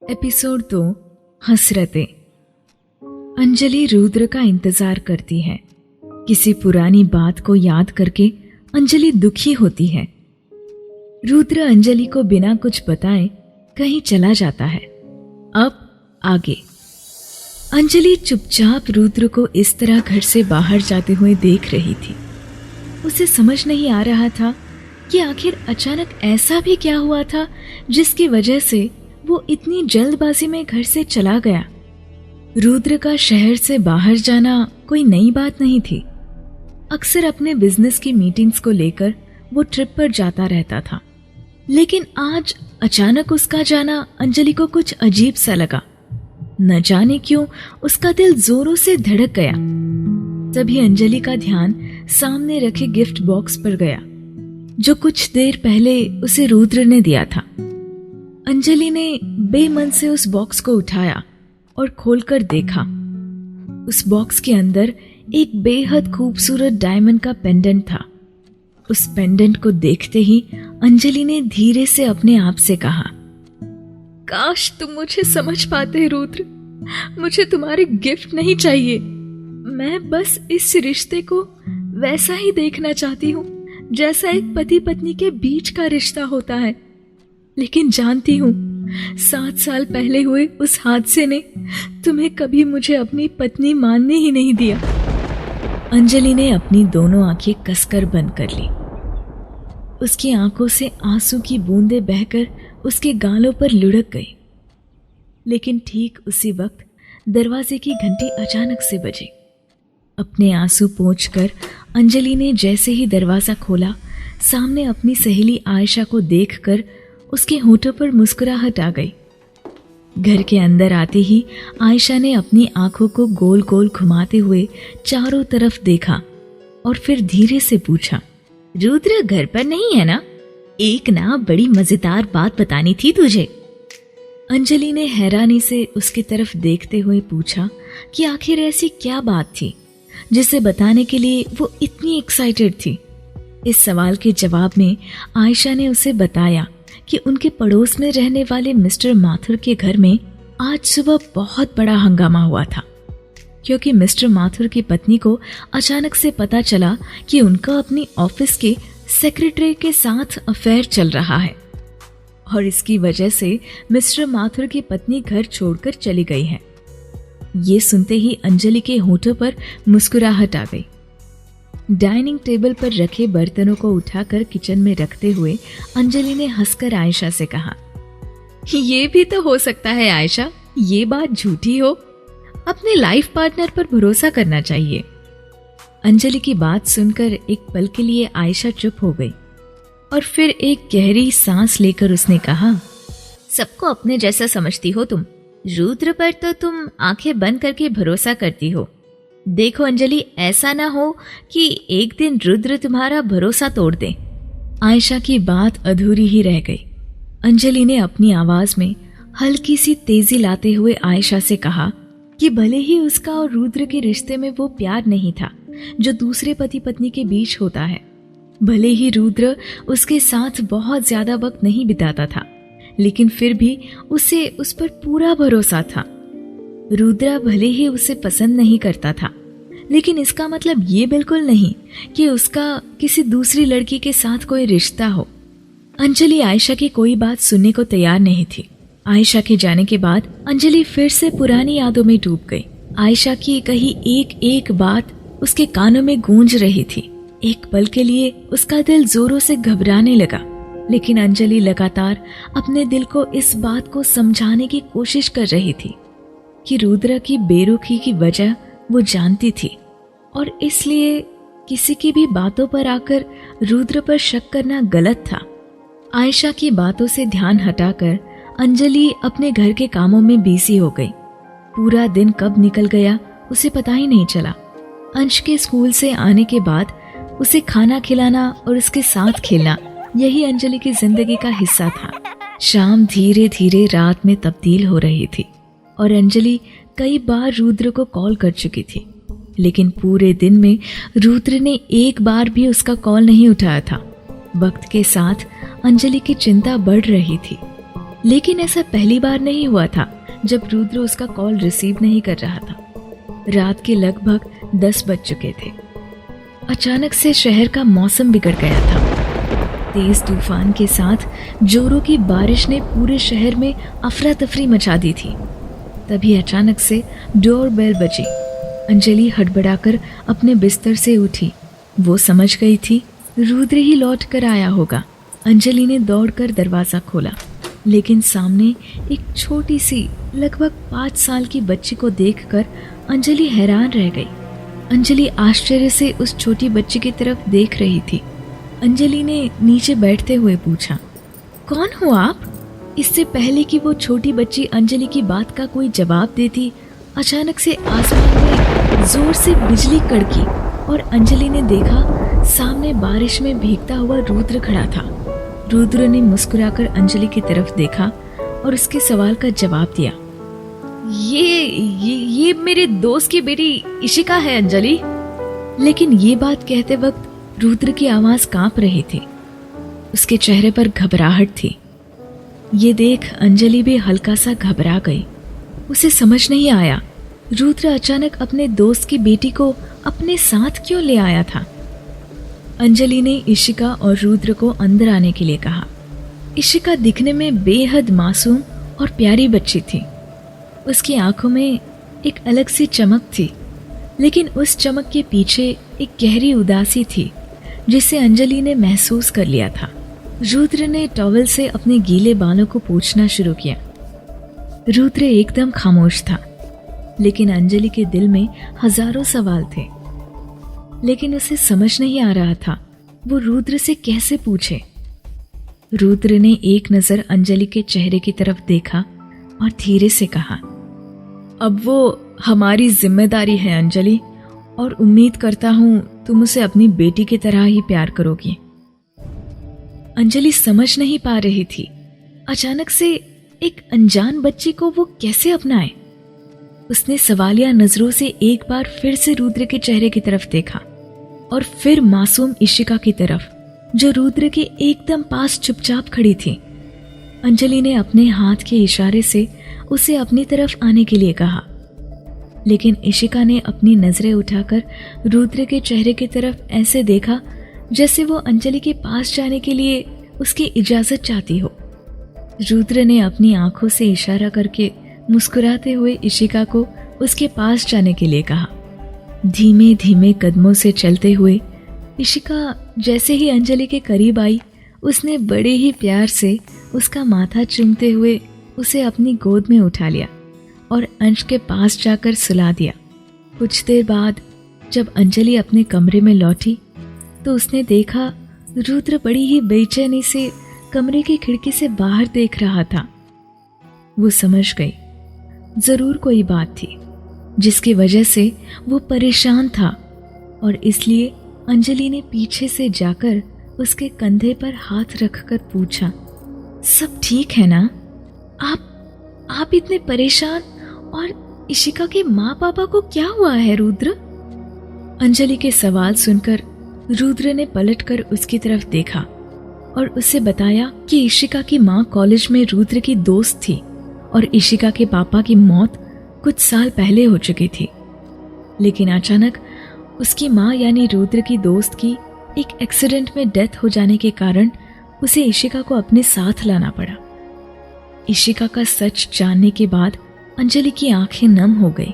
Episode 2 हसरतें। Anjali Rudra का इंतजार करती है। किसी पुरानी बात को याद करके अंजलि दुखी होती है। रुद्र अंजलि को बिना कुछ बताए कहीं चला जाता है। अब आगे। अंजलि चुपचाप रुद्र को इस तरह घर से बाहर जाते हुए देख रही थी। उसे समझ नहीं आ रहा था कि आखिर अचानक ऐसा भी क्या हुआ था जिसकी वजह से वो इतनी जल्दबाजी में घर से चला गया। रुद्र का शहर से बाहर जाना कोई नई बात नहीं थी। अक्सर अपने बिजनेस की मीटिंग्स को लेकर वो ट्रिप पर जाता रहता था, लेकिन आज अचानक उसका जाना अंजलि को कुछ अजीब सा लगा। न जाने क्यों उसका दिल जोरों से धड़क गया। तभी अंजलि का ध्यान सामने रखे गिफ्ट बॉक्स पर गया, जो कुछ देर पहले उसे रुद्र ने दिया था। अंजलि ने बेमन से उस बॉक्स को उठाया और खोलकर देखा। उस बॉक्स के अंदर एक बेहद खूबसूरत डायमंड का पेंडेंट था। उस पेंडेंट को देखते ही अंजलि ने धीरे से अपने आप से कहा, काश तुम मुझे समझ पाते रुद्र। मुझे तुम्हारी गिफ्ट नहीं चाहिए। मैं बस इस रिश्ते को वैसा ही देखना चाहती हूँ जैसा एक पति पत्नी के बीच का रिश्ता होता है। लेकिन जानती हूँ 7 साल पहले हुए उस हादसे ने तुम्हें कभी मुझे अपनी पत्नी मानने ही नहीं दिया। अंजलि ने अपनी दोनों आंखें कसकर बंद कर ली। उसकी आंखों से आंसू की बूंदें बहकर उसके गालों पर लुढ़क गई। लेकिन ठीक उसी वक्त दरवाजे की घंटी अचानक से बजी। अपने आंसू पोंछकर अंजलि ने जैसे ही दरवाजा खोला, सामने अपनी सहेली आयशा को देखकर उसके होठों पर मुस्कुराहट आ गई। घर के अंदर आते ही आयशा ने अपनी आंखों को गोल गोल घुमाते हुए चारों तरफ देखा और फिर धीरे से पूछा, रुद्र घर पर नहीं है ना? एक ना बड़ी मजेदार बात बतानी थी तुझे। अंजलि ने हैरानी से उसकी तरफ देखते हुए पूछा कि आखिर ऐसी क्या बात थी जिसे बताने के लिए वो इतनी एक्साइटेड थी। इस सवाल के जवाब में आयशा ने उसे बताया कि उनके पड़ोस में रहने वाले मिस्टर माथुर के घर में आज सुबह बहुत बड़ा हंगामा हुआ था, क्योंकि मिस्टर माथुर की पत्नी को अचानक से पता चला कि उनका अपनी ऑफिस के सेक्रेटरी के साथ अफेयर चल रहा है और इसकी वजह से मिस्टर माथुर की पत्नी घर छोड़कर चली गई है। ये सुनते ही अंजलि के होठों पर मुस्कुराहट आ गई। डाइनिंग टेबल पर रखे बर्तनों को उठाकर किचन में रखते हुए अंजलि ने हंसकर आयशा से कहा, ये भी तो हो सकता है आयशा, ये बात झूठी हो। अपने लाइफ पार्टनर पर भरोसा करना चाहिए। अंजलि की बात सुनकर एक पल के लिए आयशा चुप हो गई और फिर एक गहरी सांस लेकर उसने कहा, सबको अपने जैसा समझती हो तुम। रुद्र पर तो तुम आंखें बंद करके भरोसा करती हो। देखो अंजलि, ऐसा ना हो कि एक दिन रुद्र तुम्हारा भरोसा तोड़ दे। आयशा की बात अधूरी ही रह गई। अंजलि ने अपनी आवाज में हल्की सी तेजी लाते हुए आयशा से कहा कि भले ही उसका और रुद्र के रिश्ते में वो प्यार नहीं था जो दूसरे पति पत्नी के बीच होता है, भले ही रुद्र उसके साथ बहुत ज्यादा वक्त नहीं बिताता था, लेकिन फिर भी उसे उस पर पूरा भरोसा था। रुद्र भले ही उसे पसंद नहीं करता था, लेकिन इसका मतलब ये बिल्कुल नहीं कि उसका किसी दूसरी लड़की के साथ कोई रिश्ता हो। अंजलि आयशा की कोई बात सुनने को तैयार नहीं थी। आयशा के जाने के बाद अंजलि फिर से पुरानी यादों में डूब गई। आयशा की कही एक एक बात उसके कानों में गूंज रही थी। एक पल के लिए उसका दिल जोरों से घबराने लगा, लेकिन अंजलि लगातार अपने दिल को इस बात को समझाने की कोशिश कर रही थी कि रुद्र की बेरुखी की वजह वो जानती थी और इसलिए किसी की भी बातों पर आकर रुद्र पर शक करना गलत था। आयशा की बातों से ध्यान हटाकर अंजलि अपने घर के कामों में बिजी हो गई। पूरा दिन कब निकल गया उसे पता ही नहीं चला। अंश के स्कूल से आने के बाद उसे खाना खिलाना और उसके साथ खेलना, यही अंजलि की जिंदगी का हिस्सा था। शाम धीरे धीरे रात में तब्दील हो रही थी और अंजलि कई बार रुद्र को कॉल कर चुकी थी, लेकिन पूरे दिन में रुद्र ने एक बार भी उसका कॉल नहीं उठाया था। वक्त के साथ अंजलि की चिंता बढ़ रही थी। लेकिन ऐसा पहली बार नहीं हुआ था जब रुद्र उसका कॉल रिसीव नहीं कर रहा था। रात के लगभग 10 बज चुके थे। अचानक से शहर का मौसम बिगड़ गया था। तेज तूफान के साथ जोरों की बारिश ने पूरे शहर में अफरा तफरी मचा दी थी। तभी अचानक से डोर बेल बजी। अंजलि हड़बड़ाकर अपने बिस्तर से उठी। वो समझ गई थी रुद्र ही लौट कर आया होगा। अंजलि ने दौड़कर दरवाज़ा खोला, लेकिन सामने एक छोटी सी लगभग 5 साल की बच्ची को देखकर अंजलि हैरान रह गई। अंजलि आश्चर्य से उस छोटी बच्ची की तरफ देख रही थी। अंजलि ने नीचे बैठते हुए पूछा, कौन हो आप? इससे पहले कि वो छोटी बच्ची अंजलि की बात का कोई जवाब देती, अचानक से आसमान में जोर से बिजली कड़की और अंजलि ने देखा सामने बारिश में भीगता हुआ रुद्र खड़ा था। रुद्र ने मुस्कुराकर अंजलि की तरफ देखा और उसके सवाल का जवाब दिया। ये मेरे दोस्त की बेटी इशिका है अंजलि। लेकिन ये बात कहते वक्त रुद्र की आवाज कांप रही थी। उसके चेहरे पर घबराहट थी। ये देख अंजलि भी हल्का सा घबरा गई। उसे समझ नहीं आया रुद्र अचानक अपने दोस्त की बेटी को अपने साथ क्यों ले आया था। अंजलि ने इशिका और रुद्र को अंदर आने के लिए कहा। इशिका दिखने में बेहद मासूम और प्यारी बच्ची थी। उसकी आंखों में एक अलग सी चमक थी, लेकिन उस चमक के पीछे एक गहरी उदासी थी जिसे अंजलि ने महसूस कर लिया था। रुद्र ने टॉवल से अपने गीले बालों को पोंछना शुरू किया। रुद्र एकदम खामोश था, लेकिन अंजलि के दिल में हजारों सवाल थे। लेकिन उसे समझ नहीं आ रहा था वो रुद्र से कैसे पूछे। रुद्र ने एक नजर अंजलि के चेहरे की तरफ देखा और धीरे से कहा, अब वो हमारी जिम्मेदारी है अंजलि, और उम्मीद करता हूं तुम उसे अपनी बेटी की तरह ही प्यार करोगी। अंजलि समझ नहीं पा रही थी अचानक से एक अनजान बच्ची को वो कैसे अपनाए। उसने सवालिया नजरों से एक बार फिर से रुद्र के चेहरे की तरफ देखा और फिर मासूम इशिका की तरफ, जो रुद्र के एकदम पास चुपचाप खड़ी थी। अंजलि ने अपने हाथ के इशारे से उसे अपनी तरफ आने के लिए कहा, लेकिन इशिका ने अपनी नजरें उठाकर रुद्र के चेहरे की तरफ ऐसे देखा जैसे वो अंजलि के पास जाने के लिए उसकी इजाजत चाहती हो। रुद्र ने अपनी आंखों से इशारा करके मुस्कुराते हुए इशिका को उसके पास जाने के लिए कहा। धीमे धीमे कदमों से चलते हुए इशिका जैसे ही अंजलि के करीब आई, उसने बड़े ही प्यार से उसका माथा चूमते हुए उसे अपनी गोद में उठा लिया और अंश के पास जाकर सुला दिया। कुछ देर बाद जब अंजलि अपने कमरे में लौटी तो उसने देखा रुद्र बड़ी ही बेचैनी से कमरे की खिड़की से बाहर देख रहा था। वो समझ गई जरूर कोई बात थी जिसकी वजह से वो परेशान था, और इसलिए अंजलि ने पीछे से जाकर उसके कंधे पर हाथ रखकर पूछा, सब ठीक है ना? आप इतने परेशान, और इशिका के माँ पापा को क्या हुआ है रुद्र? अंजलि के सवाल सुनकर रुद्र ने पलटकर उसकी तरफ देखा और उसे बताया कि इशिका की माँ कॉलेज में रुद्र की दोस्त थी और इशिका के पापा की मौत कुछ साल पहले हो चुकी थी। लेकिन अचानक उसकी माँ यानी रुद्र की दोस्त की एक एक्सीडेंट में डेथ हो जाने के कारण उसे इशिका को अपने साथ लाना पड़ा। इशिका का सच जानने के बाद अंजलि की आंखें नम हो गई।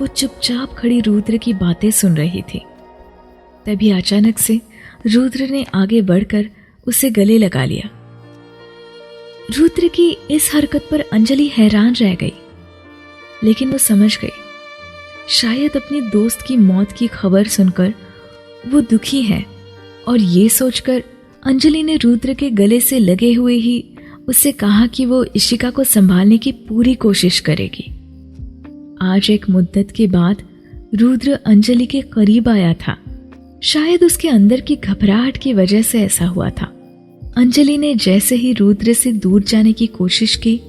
वो चुपचाप खड़ी रुद्र की बातें सुन रही थी। तभी अचानक से रुद्र ने आगे बढ़कर उसे गले लगा लिया। रुद्र की इस हरकत पर अंजलि हैरान रह गई, लेकिन वो समझ गई शायद अपनी दोस्त की मौत की खबर सुनकर वो दुखी है, और ये सोचकर अंजलि ने रुद्र के गले से लगे हुए ही उससे कहा कि वो इशिका को संभालने की पूरी कोशिश करेगी। आज एक मुद्दत के बाद रुद्र अंजलि के करीब आया था। शायद उसके अंदर की घबराहट की वजह से ऐसा हुआ था। अंजलि ने जैसे ही रुद्र से दूर जाने की कोशिश की,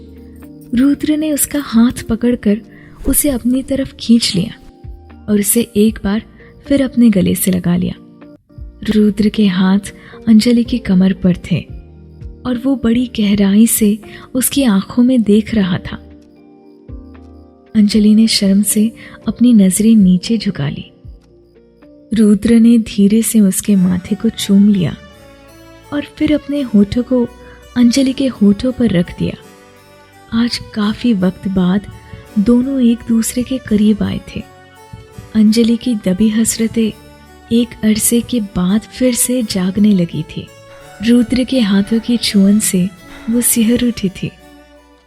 रुद्र ने उसका हाथ पकड़कर उसे अपनी तरफ खींच लिया और उसे एक बार फिर अपने गले से लगा लिया। रुद्र के हाथ अंजलि की कमर पर थे। और वो बड़ी गहराई से उसकी आंखों में देख रहा था। अंजलि ने शर्म से अपनी नजरें नीचे झुका ली। रुद्र ने धीरे से उसके माथे को चूम लिया और फिर अपने होठों को अंजलि के होठों पर रख दिया। आज काफी वक्त बाद दोनों एक दूसरे के करीब आए थे। अंजलि की दबी हसरतें एक अरसे के बाद फिर से जागने लगी थी। रुद्र के हाथों की छुअन से वो सिहर उठी थी।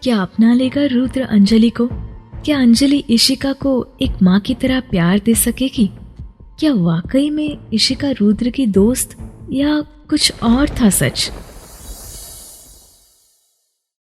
क्या अपना लेगा रुद्र अंजलि को? क्या अंजलि इशिका को एक माँ की तरह प्यार दे सकेगी? क्या वाकई में इशिका रुद्र की दोस्त या कुछ और था सच?